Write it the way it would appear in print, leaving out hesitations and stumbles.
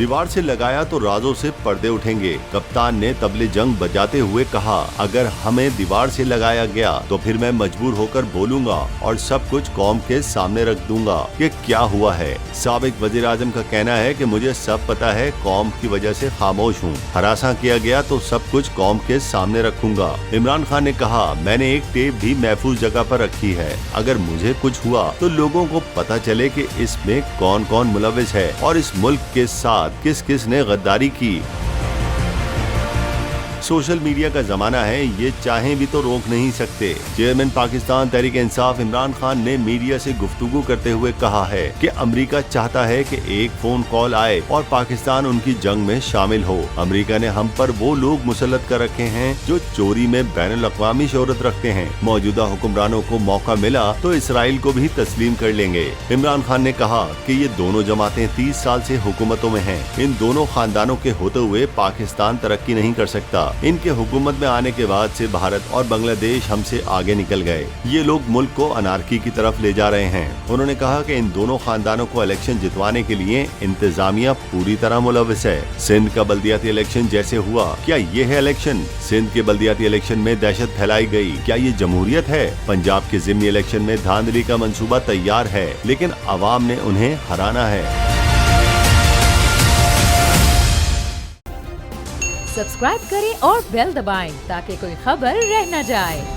दीवार से लगाया तो राजों से पर्दे उठेंगे। कप्तान ने तबले जंग बजाते हुए कहा, अगर हमें दीवार से लगाया गया तो फिर मैं मजबूर होकर बोलूंगा और सब कुछ कौम के सामने रख दूंगा कि क्या हुआ है। साबिक वजीर आजम का कहना है कि मुझे सब पता है, कौम की वजह से खामोश हूँ। हरासा किया गया तो सब कुछ कौम के सामने रखूंगा। इमरान खान ने कहा, मैंने एक टेप भी महफूज जगह पर रखी है। अगर मुझे कुछ हुआ तो लोगों को पता चले कि इसमें कौन कौन मुलविस है और इस मुल्क के साथ किस किस ने गद्दारी की। सोशल मीडिया का जमाना है, ये चाहें भी तो रोक नहीं सकते। चेयरमैन पाकिस्तान तहरीक इंसाफ इमरान खान ने मीडिया से गुफ्तगू करते हुए कहा है कि अमेरिका चाहता है कि एक फोन कॉल आए और पाकिस्तान उनकी जंग में शामिल हो। अमेरिका ने हम पर वो लोग मुसल्लत कर रखे हैं जो चोरी में बैनुल अक़वामी शोहरत रखते हैं। मौजूदा हुक्मरानों को मौका मिला तो इसराइल को भी तस्लीम कर लेंगे। इमरान खान ने कहा कि ये दोनों जमातें 30 साल से हुकूमतों में हैं। इन दोनों खानदानों के होते हुए पाकिस्तान तरक्की नहीं कर सकता। इनके हुकूमत में आने के बाद से भारत और बांग्लादेश हमसे आगे निकल गए। ये लोग मुल्क को अनारकी की तरफ ले जा रहे हैं। उन्होंने कहा कि इन दोनों खानदानों को इलेक्शन जितवाने के लिए इंतजामिया पूरी तरह मुलविस है। सिंध का बल्दियाती इलेक्शन जैसे हुआ, क्या ये है इलेक्शन? सिंध के बल्दियाती इलेक्शन में दहशत फैलाई गई, क्या ये जमहूरियत है? पंजाब के ज़िमनी इलेक्शन में धांधली का मंसूबा तैयार है, लेकिन अवाम ने उन्हें हराना है। सब्सक्राइब करें और बेल दबाएं ताकि कोई खबर रह न जाए।